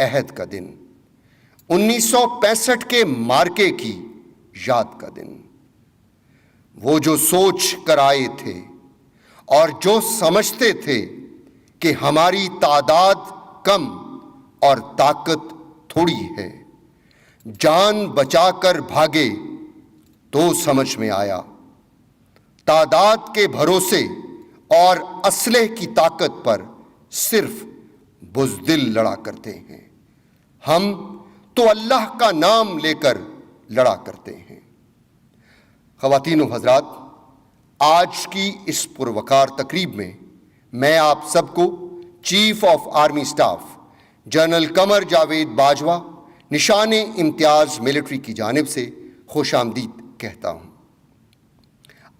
عہد کا دن، 1965 کے مارکے کی یاد کا دن، وہ جو سوچ کر آئے تھے اور جو سمجھتے تھے کہ ہماری تعداد کم اور طاقت تھوڑی ہے، جان بچا کر بھاگے تو سمجھ میں آیا تعداد کے بھروسے اور اسلحے کی طاقت پر صرف بزدل لڑا کرتے ہیں، ہم تو اللہ کا نام لے کر لڑا کرتے ہیں۔ خواتین و حضرات، آج کی اس پروقار تقریب میں میں آپ سب کو chief of army staff general Qamar Javed Bajwa نشان امتیاز ملٹری کی جانب سے خوش آمدید کہتا ہوں۔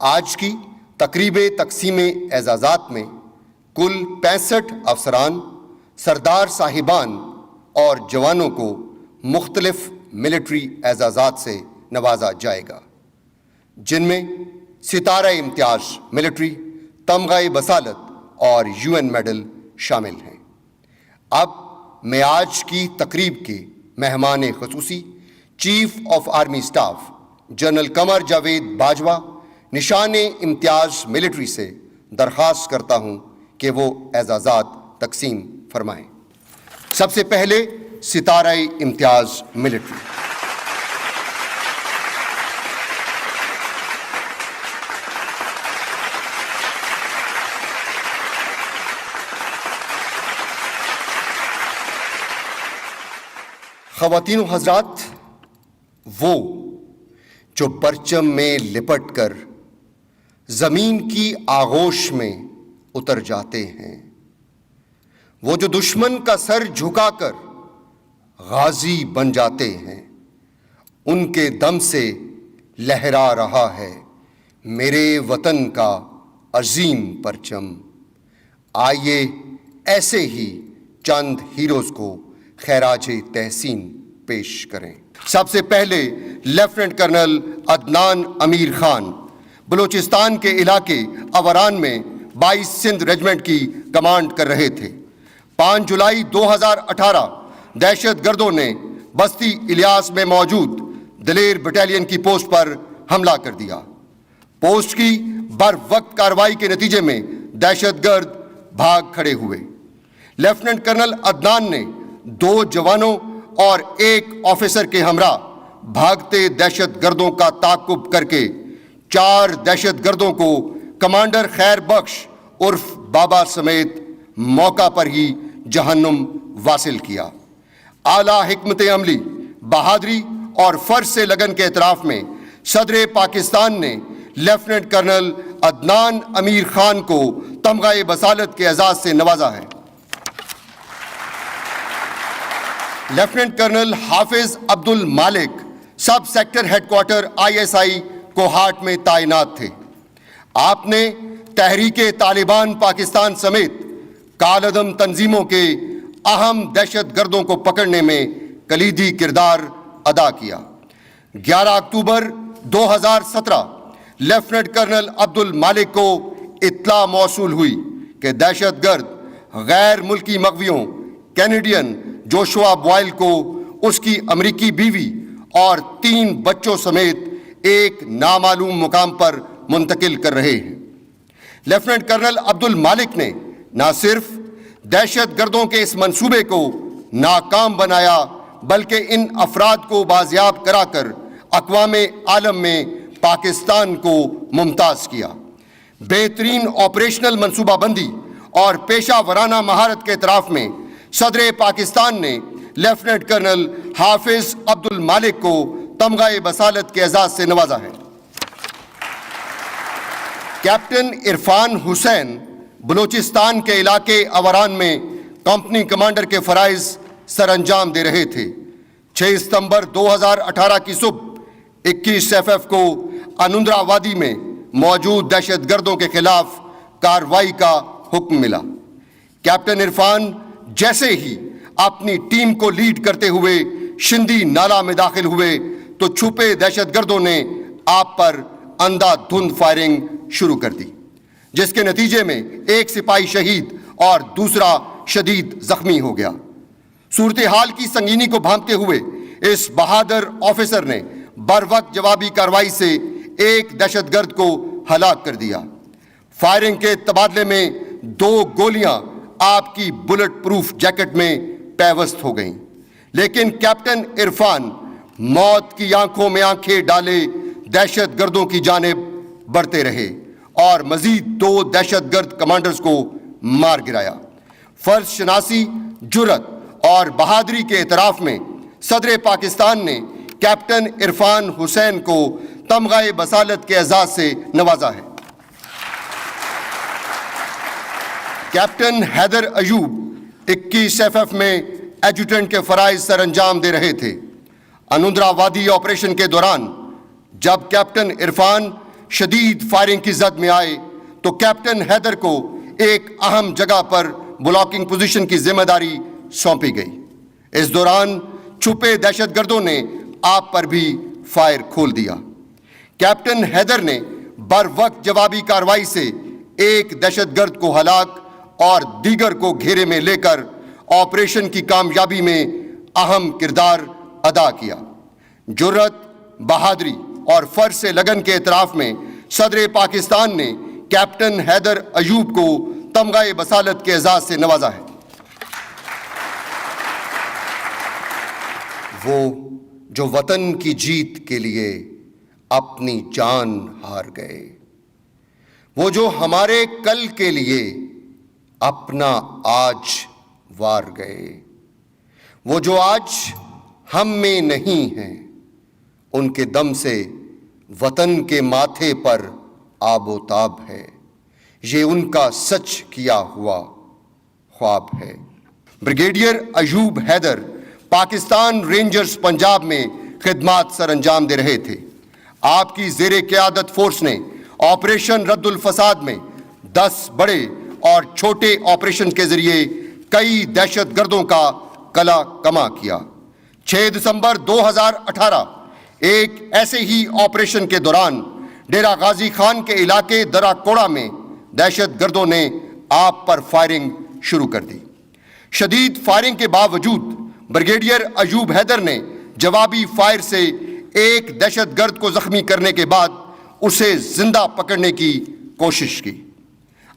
آج کی تقریب تقسیم اعزازات میں کل 65 افسران، سردار صاحبان اور جوانوں کو مختلف ملٹری اعزازات سے نوازا جائے گا، جن میں ستارہ امتیاز ملٹری، تمغہ بصالت اور UN میڈل شامل ہیں۔ اب میں آج کی تقریب کے مہمان خصوصی chief of army staff general Qamar Javed Bajwa نشان امتیاز ملٹری سے درخواست کرتا ہوں کہ وہ اعزازات تقسیم فرمائیں۔ سب سے پہلے ستارہ امتیاز ملٹری۔ خواتین و حضرات، وہ جو پرچم میں لپٹ کر زمین کی آغوش میں اتر جاتے ہیں، وہ جو دشمن کا سر جھکا کر غازی بن جاتے ہیں، ان کے دم سے لہرا رہا ہے میرے وطن کا عظیم پرچم۔ آئیے ایسے ہی چند ہیروز کو خراج تحسین پیش کریں۔ سب سے پہلے لیفٹیننٹ کرنل عدنان امیر خان بلوچستان کے علاقے اوران میں 22 سندھ ریجمنٹ کی کمانڈ کر رہے تھے۔ 5 جولائی 2018 دہشت گردوں نے بستی الیاس میں موجود دلیر بٹالین کی پوسٹ پر حملہ کر دیا۔ پوسٹ کی بر وقت کارروائی کے نتیجے میں دہشت گرد بھاگ کھڑے ہوئے۔ لیفٹیننٹ کرنل عدنان نے 2 جوانوں اور 1 آفیسر کے ہمراہ بھاگتے دہشت گردوں کا تعاقب کر کے 4 دہشت گردوں کو کمانڈر خیر بخش عرف بابا سمیت موقع پر ہی جہنم واصل کیا۔ اعلیٰ حکمت عملی، بہادری اور فرض سے لگن کے اعتراف میں صدر پاکستان نے لیفٹیننٹ کرنل عدنان امیر خان کو تمغہ بصالت کے اعزاز سے نوازا ہے۔ Lieutenant colonel Hafiz Abdul Malik sub sector head quarter ISI Kohat میں تعینات تھے۔ آپ نے تحریک طالبان پاکستان سمیت کالعدم تنظیموں کے اہم دہشت گردوں کو پکڑنے میں کلیدی کردار ادا کیا۔ 11 اکتوبر 2017 لیفٹیننٹ کرنل عبد المالک کو اطلاع موصول ہوئی کہ دہشت گرد غیر ملکی مغویوں کینیڈین جوشوا بوائل کو اس کی امریکی بیوی اور 3 بچوں سمیت ایک نامعلوم مقام پر منتقل کر رہے ہیں۔ لیفٹیننٹ کرنل عبد المالک نے نہ صرف دہشت گردوں کے اس منصوبے کو ناکام بنایا بلکہ ان افراد کو بازیاب کرا کر اقوام عالم میں پاکستان کو ممتاز کیا۔ بہترین آپریشنل منصوبہ بندی اور پیشہ ورانہ مہارت کے اعتراف میں صدر پاکستان نے لیفٹیننٹ کرنل حافظ عبد المالک کو تمغہ بصالت کے اعزاز سے نوازا ہے۔ کیپٹن عرفان حسین بلوچستان کے علاقے اوران میں کمپنی کمانڈر کے فرائض سر انجام دے رہے تھے۔ 6 ستمبر 2018 کی صبح 21 FF کو انندرا وادی میں موجود دہشت گردوں کے خلاف کارروائی کا حکم ملا۔ کیپٹن عرفان جیسے ہی اپنی ٹیم کو لیڈ کرتے ہوئے شندی نالہ میں داخل ہوئے تو چھپے دہشت گردوں نے آپ پر اندھا دھند فائرنگ شروع کر دی، جس کے نتیجے میں 1 سپاہی شہید اور دوسرا شدید زخمی ہو گیا۔ صورتحال کی سنگینی کو بھانپتے ہوئے اس بہادر آفیسر نے بروقت جوابی کارروائی سے ایک دہشت گرد کو ہلاک کر دیا۔ فائرنگ کے تبادلے میں 2 گولیاں آپ کی بلٹ پروف جیکٹ میں پیوست ہو گئیں، لیکن کیپٹن عرفان موت کی آنکھوں میں آنکھیں ڈالے دہشت گردوں کی جانب بڑھتے رہے اور مزید 2 دہشت گرد کمانڈرز کو مار گرایا۔ فرض شناسی، جرت اور بہادری کے اعتراف میں صدر پاکستان نے کیپٹن عرفان حسین کو تمغہ بصالت کے اعزاز سے نوازا ہے۔ کیپٹن حیدر ایوب 21 FF میں ایڈجوٹنٹ کے فرائض سر انجام دے رہے تھے۔ انندرا وادی آپریشن کے دوران جب کیپٹن عرفان شدید فائرنگ کی زد میں آئے تو کیپٹن حیدر کو ایک اہم جگہ پر بلاکنگ پوزیشن کی ذمہ داری سونپی گئی۔ اس دوران چھپے دہشت گردوں نے آپ پر بھی فائر کھول دیا۔ کیپٹن حیدر نے بروقت جوابی کارروائی سے ایک دہشت گرد کو ہلاک اور دیگر کو گھیرے میں لے کر آپریشن کی کامیابی میں اہم کردار ادا کیا۔ جرت، بہادری اور فرض سے لگن کے اعتراف میں صدر پاکستان نے کیپٹن حیدر ایوب کو تمغہ بصالت کے اعزاز سے نوازا ہے۔ وہ جو وطن کی جیت کے لیے اپنی جان ہار گئے، وہ جو ہمارے کل کے لیے اپنا آج وار گئے، وہ جو آج ہم میں نہیں ہیں، ان کے دم سے وطن کے ماتھے پر آب و تاب ہے، یہ ان کا سچ کیا ہوا خواب ہے۔ بریگیڈیئر ایوب حیدر پاکستان رینجرز پنجاب میں خدمات سر انجام دے رہے تھے۔ آپ کی زیر قیادت فورس نے آپریشن رد الفساد میں 10 بڑے اور چھوٹے آپریشن کے ذریعے کئی دہشت گردوں کا قلع کما کیا۔ 6 دسمبر 2018 ایک ایسے ہی آپریشن کے دوران ڈیرہ غازی خان کے علاقے درہ کوڑا میں دہشت گردوں نے آپ پر فائرنگ شروع کر دی۔ شدید فائرنگ کے باوجود بریگیڈیئر ایوب حیدر نے جوابی فائر سے ایک دہشت گرد کو زخمی کرنے کے بعد اسے زندہ پکڑنے کی کوشش کی۔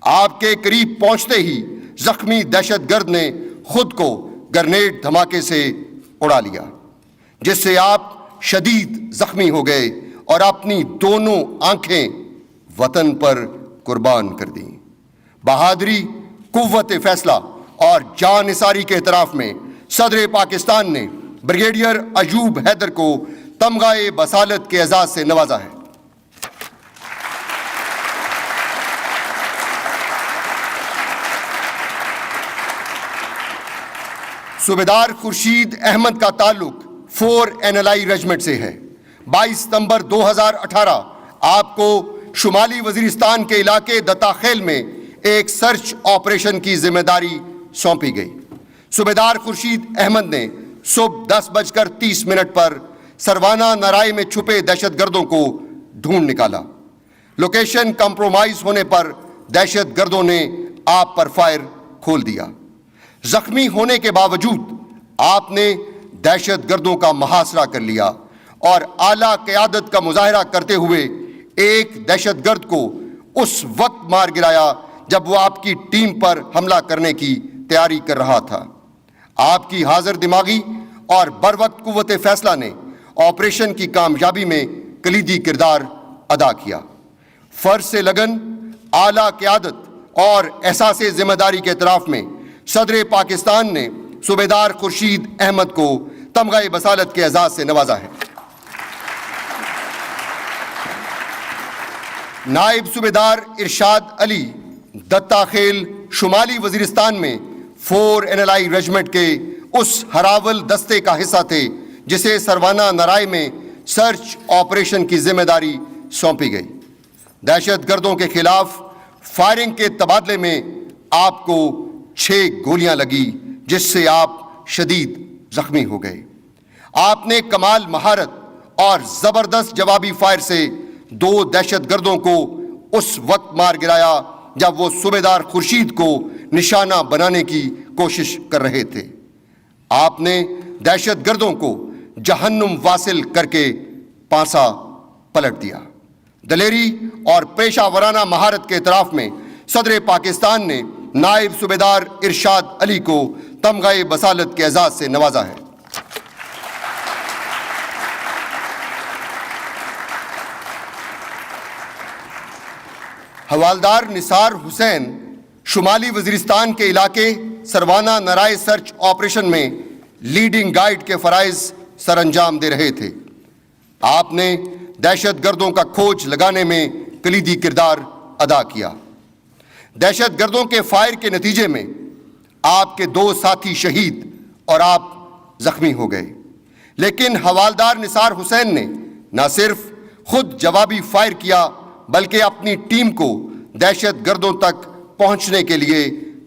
آپ کے قریب پہنچتے ہی زخمی دہشت گرد نے خود کو گرنیڈ دھماکے سے اڑا لیا، جس سے آپ شدید زخمی ہو گئے اور اپنی دونوں آنکھیں وطن پر قربان کر دیں۔ بہادری، قوت فیصلہ اور جان نثاری کے اعتراف میں صدر پاکستان نے بریگیڈیئر ایوب حیدر کو تمغہ بصالت کے اعزاز سے نوازا ہے۔ صوبیدار خورشید احمد کا تعلق 4 NLI ریجمنٹ سے ہے۔ 22 ستمبر 2018 آپ کو شمالی وزیرستان کے علاقے دتا خیل میں ایک سرچ آپریشن کی ذمہ داری سونپی گئی۔ صوبیدار خورشید احمد نے صبح 10:30 پر سروانہ نرائے میں چھپے دہشت گردوں کو ڈھونڈ نکالا۔ لوکیشن کمپرومائز ہونے پر دہشت گردوں نے آپ پر فائر کھول دیا۔ زخمی ہونے کے باوجود آپ نے دہشت گردوں کا محاصرہ کر لیا اور اعلیٰ قیادت کا مظاہرہ کرتے ہوئے ایک دہشت گرد کو اس وقت مار گرایا جب وہ آپ کی ٹیم پر حملہ کرنے کی تیاری کر رہا تھا۔ آپ کی حاضر دماغی اور بروقت قوت فیصلہ نے آپریشن کی کامیابی میں کلیدی کردار ادا کیا۔ فرض سے لگن، اعلیٰ قیادت اور احساس ذمہ داری کے اعتراف میں صدر پاکستان نے صوبیدار خورشید احمد کو تمغہ بصالت کے اعزاز سے نوازا ہے۔ نائب صوبیدار ارشاد علی دتا خیل شمالی وزیرستان میں 4 NLI ریجمنٹ کے اس ہراول دستے کا حصہ تھے جسے سروانہ نرائے میں سرچ آپریشن کی ذمہ داری سونپی گئی۔ دہشت گردوں کے خلاف فائرنگ کے تبادلے میں آپ کو 6 گولیاں لگی جس سے آپ شدید زخمی ہو گئے۔ آپ نے کمال مہارت اور زبردست جوابی فائر سے 2 دہشت گردوں کو اس وقت مار گرایا جب وہ صوبیدار خورشید کو نشانہ بنانے کی کوشش کر رہے تھے۔ آپ نے دہشت گردوں کو جہنم واصل کر کے پانسا پلٹ دیا۔ دلیری اور پیشہ ورانہ مہارت کے اعتراف میں صدر پاکستان نے نائب صوبیدار ارشاد علی کو تمغہ بصالت کے اعزاز سے نوازا ہے۔ حوالدار نثار حسین شمالی وزیرستان کے علاقے سروانہ نرائے سرچ آپریشن میں لیڈنگ گائیڈ کے فرائض سر انجام دے رہے تھے۔ آپ نے دہشت گردوں کا کھوج لگانے میں کلیدی کردار ادا کیا۔ دہشت گردوں کے فائر کے نتیجے میں آپ کے 2 ساتھی شہید اور آپ زخمی ہو گئے، لیکن حوالدار نثار حسین نے نہ صرف خود جوابی فائر کیا بلکہ اپنی ٹیم کو دہشت گردوں تک پہنچنے کے لیے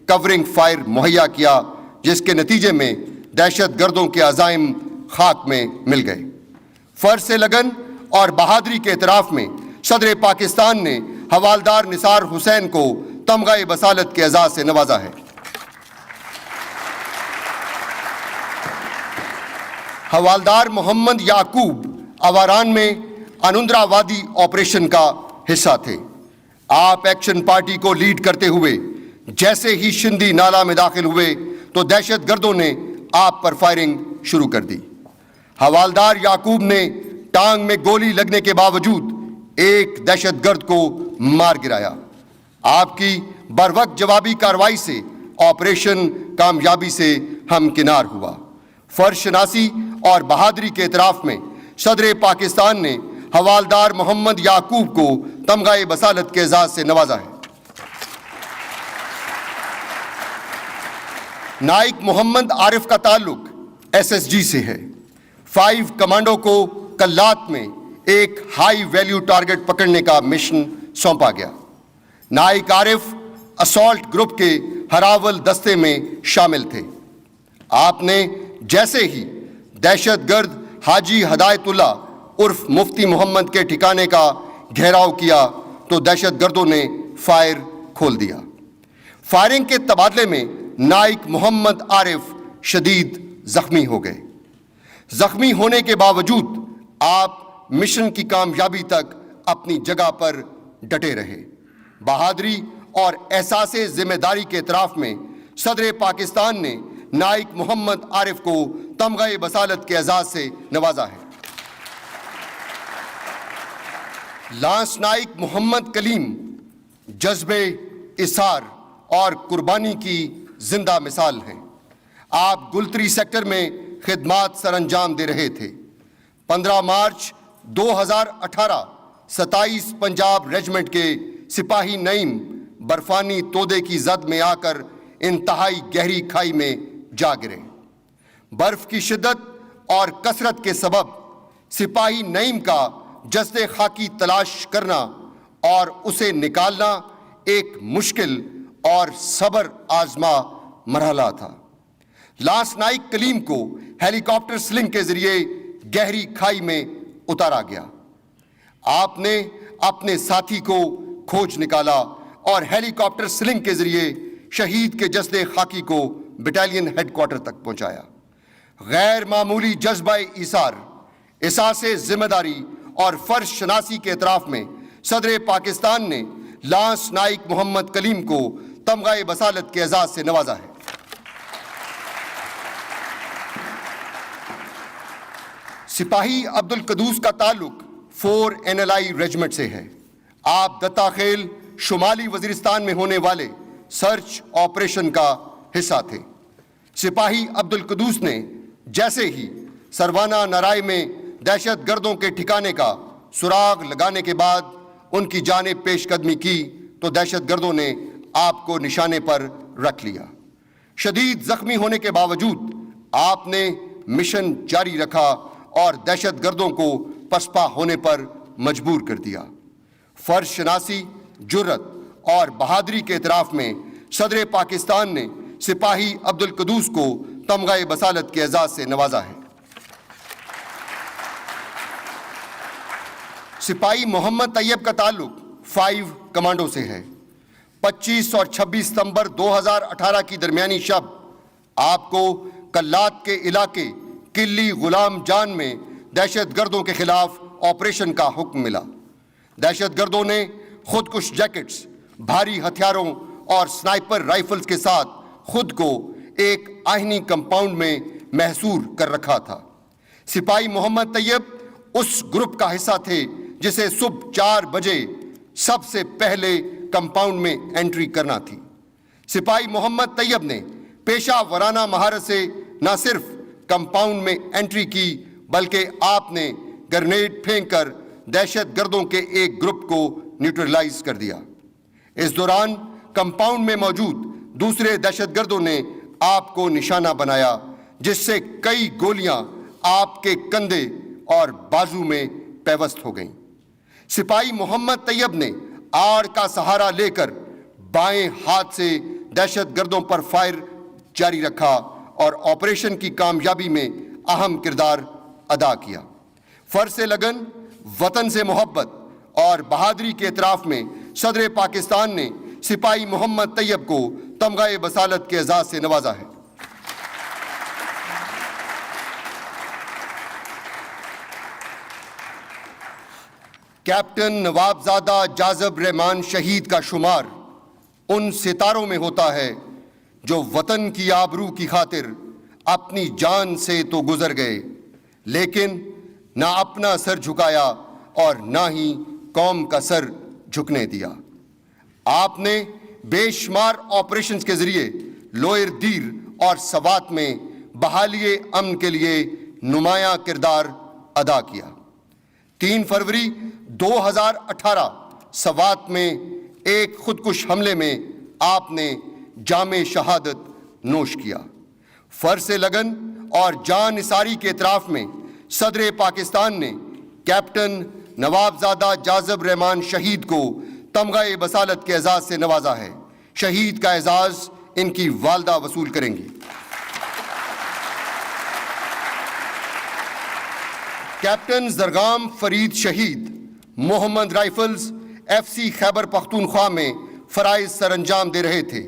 کورنگ فائر مہیا کیا، جس کے نتیجے میں دہشت گردوں کے عزائم خاک میں مل گئے۔ فرض سے لگن اور بہادری کے اعتراف میں صدر پاکستان نے حوالدار نثار حسین کو تمغہ بصالت کے اعزاز سے نوازا ہے۔ حوالدار محمد یعقوب آواران میں انندرا وادی آپریشن کا حصہ تھے۔ آپ ایکشن پارٹی کو لیڈ کرتے ہوئے جیسے ہی شندی نالہ میں داخل ہوئے تو دہشت گردوں نے آپ پر فائرنگ شروع کر دی۔ حوالدار یعقوب نے ٹانگ میں گولی لگنے کے باوجود ایک دہشت گرد کو مار گرایا۔ آپ کی بروقت جوابی کارروائی سے آپریشن کامیابی سے ہمکنار ہوا۔ فرض شناسی اور بہادری کے اعتراف میں صدر پاکستان نے حوالدار محمد یعقوب کو تمغہ بصالت کے اعزاز سے نوازا ہے۔ نائک محمد عارف کا تعلق SSG سے ہے۔ 5 کمانڈو کو کلات میں ایک ہائی ویلیو ٹارگٹ پکڑنے کا مشن سونپا گیا۔ نائک عارف اسالٹ گروپ کے ہراول دستے میں شامل تھے۔ آپ نے جیسے ہی دہشت گرد حاجی ہدایت اللہ عرف مفتی محمد کے ٹھکانے کا گھیراؤ کیا تو دہشت گردوں نے فائر کھول دیا۔ فائرنگ کے تبادلے میں نائک محمد عارف شدید زخمی ہو گئے۔ زخمی ہونے کے باوجود آپ مشن کی کامیابی تک اپنی جگہ پر ڈٹے رہے۔ بہادری اور احساس ذمہ داری کے اعتراف میں صدر پاکستان نے نائک محمد عارف کو تمغہ بصالت کے اعزاز سے نوازا ہے۔ لانس نائک محمد کلیم جذبے اثار اور قربانی کی زندہ مثال ہیں۔ آپ گلتری سیکٹر میں خدمات سر انجام دے رہے تھے۔ 15 مارچ 2018 27 پنجاب ریجمنٹ کے سپاہی نعیم برفانی تودے کی زد میں آ کر انتہائی گہری کھائی میں جا گرے۔ برف کی شدت اور کثرت کے سبب سپاہی نعیم کا جسد خاکی تلاش کرنا اور اسے نکالنا ایک مشکل اور صبر آزما مرحلہ تھا۔ لانس نائک کلیم کو ہیلی کاپٹر سلنگ کے ذریعے گہری کھائی میں اتارا گیا۔ آپ نے اپنے ساتھی کو کھوج نکالا اور ہیلی کاپٹر سلنگ کے ذریعے شہید کے جسد خاکی کو بٹالین ہیڈ کوارٹر تک پہنچایا۔ غیر معمولی جذبہ ایثار، احساس ذمہ داری اور فرض شناسی کے اعتراف میں صدر پاکستان نے لانس نائک محمد کلیم کو تمغہ بصالت کے اعزاز سے نوازا ہے۔ سپاہی عبد القدوس کا تعلق 4 NLI ریجمنٹ سے ہے۔ آپ دتا خیل شمالی وزیرستان میں ہونے والے سرچ آپریشن کا حصہ تھے۔ سپاہی عبد القدوس نے جیسے ہی سروانہ نرائے میں دہشت گردوں کے ٹھکانے کا سراغ لگانے کے بعد ان کی جانب پیش قدمی کی تو دہشت گردوں نے آپ کو نشانے پر رکھ لیا۔ شدید زخمی ہونے کے باوجود آپ نے مشن جاری رکھا اور دہشت گردوں کو پسپا ہونے پر مجبور کر دیا۔ فرض شناسی، جرت اور بہادری کے اعتراف میں صدر پاکستان نے سپاہی عبد القدوس کو تمغہ بصالت کے اعزاز سے نوازا ہے۔ سپاہی محمد طیب کا تعلق 5 کمانڈو سے ہے۔ 25 اور 26 ستمبر 2018 کی درمیانی شب آپ کو کلات کے علاقے قلی غلام جان میں دہشت گردوں کے خلاف آپریشن کا حکم ملا۔ دہشت گردوں نے خودکش جیکٹس، بھاری ہتھیاروں اور سنائپر رائفلز کے ساتھ خود کو ایک آہنی کمپاؤنڈ میں محصور کر رکھا تھا۔ سپاہی محمد طیب اس گروپ کا حصہ تھے جسے صبح 4 بجے سب سے پہلے کمپاؤنڈ میں انٹری کرنا تھی۔ سپاہی محمد طیب نے پیشہ ورانہ مہارت سے نہ صرف کمپاؤنڈ میں انٹری کی بلکہ آپ نے گرنیڈ پھینک کر دہشت گردوں کے ایک گروپ کو نیوٹرلائز کر دیا۔ اس دوران کمپاؤنڈ میں موجود دوسرے دہشت گردوں نے آپ کو نشانہ بنایا، جس سے کئی گولیاں آپ کے کندھے اور بازو میں پیوست ہو گئیں۔ سپاہی محمد طیب نے آڑ کا سہارا لے کر بائیں ہاتھ سے دہشت گردوں پر فائر جاری رکھا اور آپریشن کی کامیابی میں اہم کردار ادا کیا۔ فرض لگن، وطن سے محبت اور بہادری کے اعتراف میں صدر پاکستان نے سپاہی محمد طیب کو تمغہ بصالت کے اعزاز سے نوازا ہے۔ کیپٹن نواب زادہ جاذب رحمان شہید کا شمار ان ستاروں میں ہوتا ہے جو وطن کی آبرو کی خاطر اپنی جان سے تو گزر گئے، لیکن نہ اپنا سر جھکایا اور نہ ہی قوم کا سر جھکنے دیا۔ آپ نے بے شمار آپریشنز کے ذریعے لوئر دیر اور سوات میں بحالی امن کے لیے نمایاں کردار ادا کیا۔ 3 فروری 2018 سوات میں ایک خودکش حملے میں آپ نے جام شہادت نوش کیا۔ فرض لگن اور جان نثاری کے اعتراف میں صدر پاکستان نے کیپٹن نواب زادہ جاذب رحمان شہید کو تمغہ بصالت کے اعزاز سے نوازا ہے۔ شہید کا اعزاز ان کی والدہ وصول کریں گی۔ کیپٹن زرغام فرید شہید محمد رائفلز FC خیبر پختونخوا میں فرائض سر انجام دے رہے تھے۔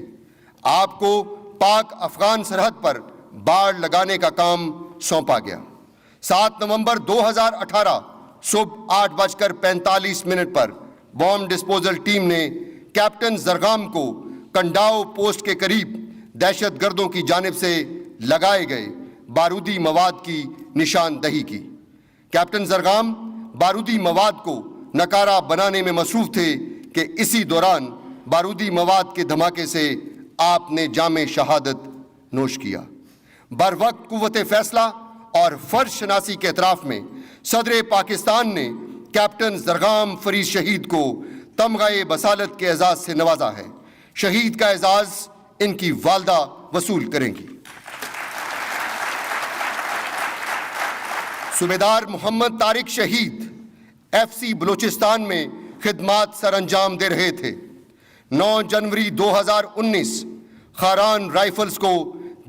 آپ کو پاک افغان سرحد پر باڑ لگانے کا کام سونپا گیا۔ 7 نومبر 2018 صبح 8:45 پر بام ڈسپوزل ٹیم نے کیپٹن زرغام کو کنڈاؤ پوسٹ کے قریب دہشت گردوں کی جانب سے لگائے گئے بارودی مواد کی نشاندہی کی۔ کیپٹن زرغام بارودی مواد کو نکارہ بنانے میں مصروف تھے کہ اسی دوران بارودی مواد کے دھماکے سے آپ نے جام شہادت نوش کیا۔ بر وقت قوت فیصلہ اور فرض شناسی کے اعتراف میں صدر پاکستان نے کیپٹن زرغام فرید شہید کو تمغہ بصالت کے اعزاز سے نوازا ہے۔ شہید کا اعزاز ان کی والدہ وصول کریں گی۔ صوبیدار محمد طارق شہید FC بلوچستان میں خدمات سر انجام دے رہے تھے۔ 9 جنوری 2019 خاران رائفلز کو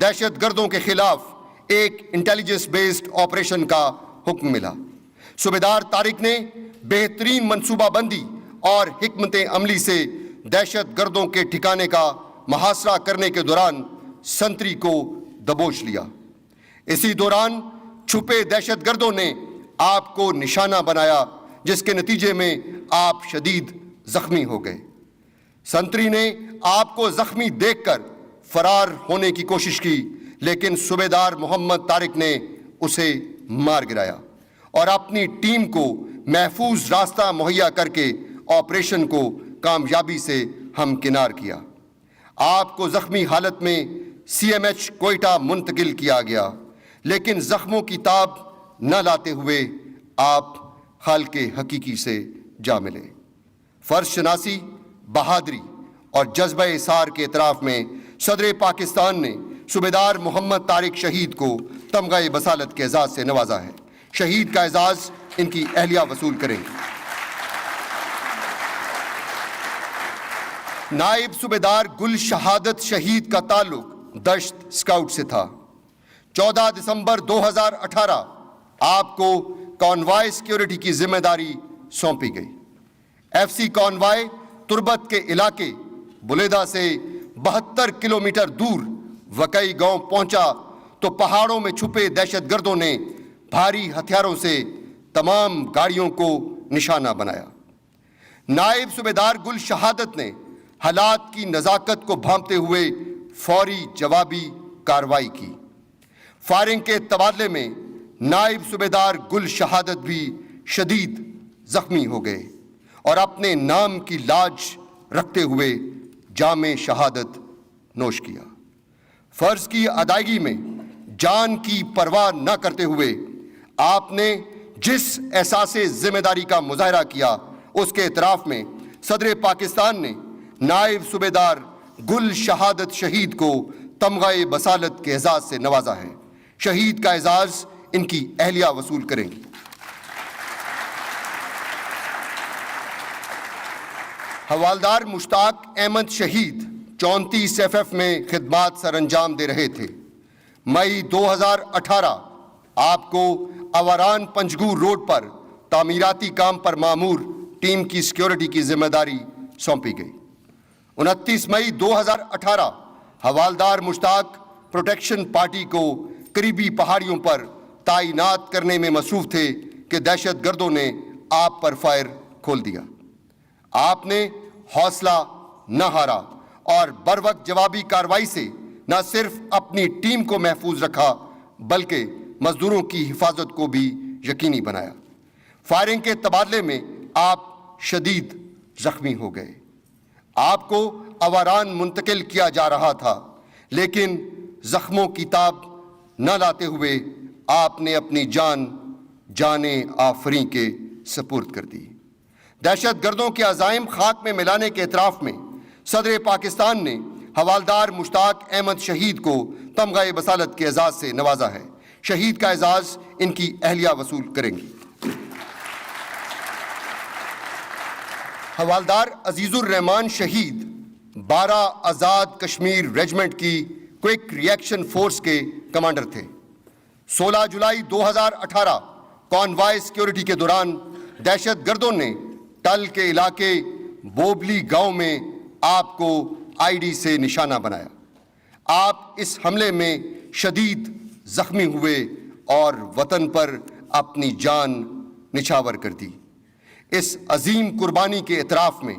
دہشت گردوں کے خلاف ایک انٹیلیجنس بیسڈ آپریشن کا حکم ملا۔ صوبیدار طارق نے بہترین منصوبہ بندی اور حکمت عملی سے دہشت گردوں کے ٹھکانے کا محاصرہ کرنے کے دوران سنتری کو دبوچ لیا۔ اسی دوران چھپے دہشت گردوں نے آپ کو نشانہ بنایا، جس کے نتیجے میں آپ شدید زخمی ہو گئے۔ سنتری نے آپ کو زخمی دیکھ کر فرار ہونے کی کوشش کی، لیکن صوبیدار محمد طارق نے اسے مار گرایا اور اپنی ٹیم کو محفوظ راستہ مہیا کر کے آپریشن کو کامیابی سے ہمکنار کیا۔ آپ کو زخمی حالت میں CMH کوئٹہ منتقل کیا گیا، لیکن زخموں کی تاب نہ لاتے ہوئے آپ خالق حقیقی سے جا ملے۔ فرض شناسی، بہادری اور جذبہ اثار کے اعتراف میں صدر پاکستان نے صوبیدار محمد طارق شہید کو تمغہ بصالت کے اعزاز سے نوازا ہے۔ شہید کا اعزاز ان کی اہلیہ وصول کریں گی۔ نائب صوبیدار گل شہادت شہید کا تعلق دشت اسکاؤٹ سے تھا۔ 14 دسمبر 2018 آپ کو کانوائے سیکیورٹی کی ذمہ داری سونپی گئی۔ FC کانوائے تربت کے علاقے بلیدہ سے 72 کلومیٹر دور وکئی گاؤں پہنچا تو پہاڑوں میں چھپے دہشت گردوں نے بھاری ہتھیاروں سے تمام گاڑیوں کو نشانہ بنایا۔ نائب صوبیدار گل شہادت نے حالات کی نزاکت کو بھانپتے ہوئے فوری جوابی کارروائی کی۔ فائرنگ کے تبادلے میں نائب صوبیدار گل شہادت بھی شدید زخمی ہو گئے اور اپنے نام کی لاج رکھتے ہوئے جام شہادت نوش کیا۔ فرض کی ادائیگی میں جان کی پرواہ نہ کرتے ہوئے آپ نے جس احساس ذمہ داری کا مظاہرہ کیا، اس کے اعتراف میں صدر پاکستان نے نائب صوبیدار گل شہادت شہید کو تمغہ بصالت کے اعزاز سے نوازا ہے۔ شہید کا اعزاز ان کی اہلیہ وصول کریں گی۔ حوالدار مشتاق احمد شہید 34 FF میں خدمات سر انجام دے رہے تھے۔ مئی 2018 آپ کو آوران پنجگور روڈ پر تعمیراتی کام پر مامور ٹیم کی سیکیورٹی کی ذمہ داری سونپی گئی۔ 29 مئی 2018 حوالدار مشتاق پروٹیکشن پارٹی کو قریبی پہاڑیوں پر تعینات کرنے میں مصروف تھے کہ دہشت گردوں نے آپ پر فائر کھول دیا۔ آپ نے حوصلہ نہ ہارا اور بروقت جوابی کارروائی سے نہ صرف اپنی ٹیم کو محفوظ رکھا بلکہ مزدوروں کی حفاظت کو بھی یقینی بنایا۔ فائرنگ کے تبادلے میں آپ شدید زخمی ہو گئے۔ آپ کو آوران منتقل کیا جا رہا تھا، لیکن زخموں کی تاب نہ لاتے ہوئے آپ نے اپنی جان آفریں کے سپرد کر دی۔ دہشت گردوں کے عزائم خاک میں ملانے کے اعتراف میں صدر پاکستان نے حوالدار مشتاق احمد شہید کو تمغہ بصالت کے اعزاز سے نوازا ہے۔ شہید کا اعزاز ان کی اہلیہ وصول کریں گی۔ حوالدار عزیز الرحمان شہید 12 آزاد کشمیر ریجمنٹ کی کوئک ری ایکشن فورس کے کمانڈر تھے۔ 16 جولائی 2018 کانوائے سیکیورٹی کے دوران دہشت گردوں نے ٹل کے علاقے بوبلی گاؤں میں آپ کو ID سے نشانہ بنایا۔ آپ اس حملے میں شدید زخمی ہوئے اور وطن پر اپنی جان نچھاور کر دی۔ اس عظیم قربانی کے اعتراف میں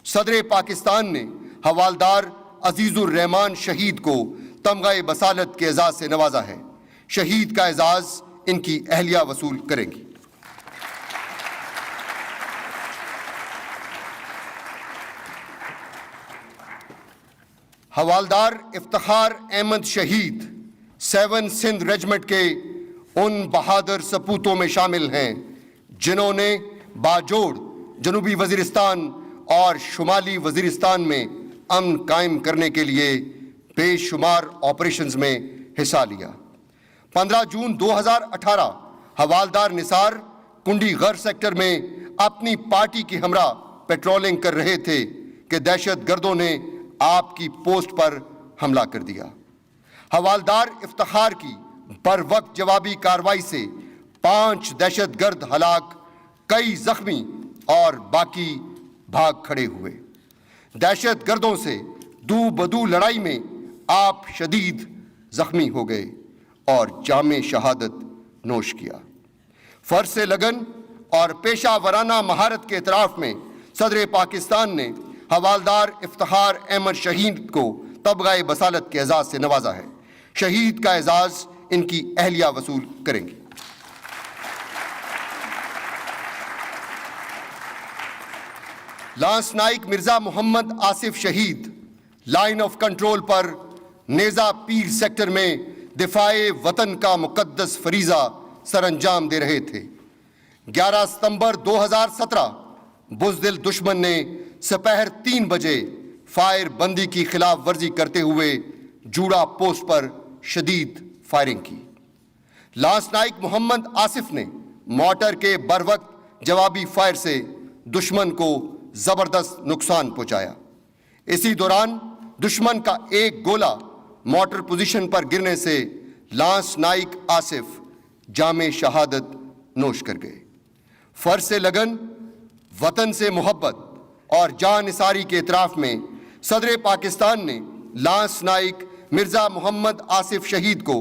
صدر پاکستان نے حوالدار عزیز الرحمان شہید کو تمغہ بصالت کے اعزاز سے نوازا ہے۔ شہید کا اعزاز ان کی اہلیہ وصول کریں گی۔ حوالدار افتخار احمد شہید 7 سندھ ریجمنٹ کے ان بہادر سپوتوں میں شامل ہیں جنہوں نے باجوڑ جنوبی وزیرستان اور شمالی وزیرستان میں امن قائم کرنے کے لیے بے شمار آپریشنز میں حصہ لیا۔ 15 جون 2018 حوالدار نثار کنڈی غر سیکٹر میں اپنی پارٹی کی ہمراہ پیٹرولنگ کر رہے تھے کہ دہشت گردوں نے آپ کی پوسٹ پر حملہ کر دیا۔ حوالدار افتخار کی بروقت جوابی کارروائی سے 5 دہشت گرد ہلاک، کئی زخمی اور باقی بھاگ کھڑے ہوئے۔ دہشت گردوں سے دو بدو لڑائی میں آپ شدید زخمی ہو گئے اور جام شہادت نوش کیا۔ فرض سے لگن اور پیشہ ورانہ مہارت کے اعتراف میں صدر پاکستان نے حوالدار افتخار احمد شہید کو تمغہ بصالت کے اعزاز سے نوازا ہے۔ شہید کا اعزاز ان کی اہلیہ وصول کریں گی۔ لانس نائک مرزا محمد آصف شہید لائن آف کنٹرول پر نیزہ پیر سیکٹر میں دفاع وطن کا مقدس فریضہ سر انجام دے رہے تھے۔ 11 ستمبر 2017 بزدل دشمن نے سپہر 3 بجے فائر بندی کی خلاف ورزی کرتے ہوئے جوڑا پوسٹ پر شدید فائرنگ کی۔ لانس نائک محمد آصف نے مارٹر کے بروقت جوابی فائر سے دشمن کو زبردست نقصان پہنچایا۔ اسی دوران دشمن کا ایک گولہ مارٹر پوزیشن پر گرنے سے لانس نائک آصف جام شہادت نوش کر گئے۔ فرض سے لگن، وطن سے محبت اور جان نثاری کے اعتراف میں صدر پاکستان نے لانس نائک مرزا محمد آصف شہید کو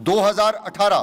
2018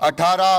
18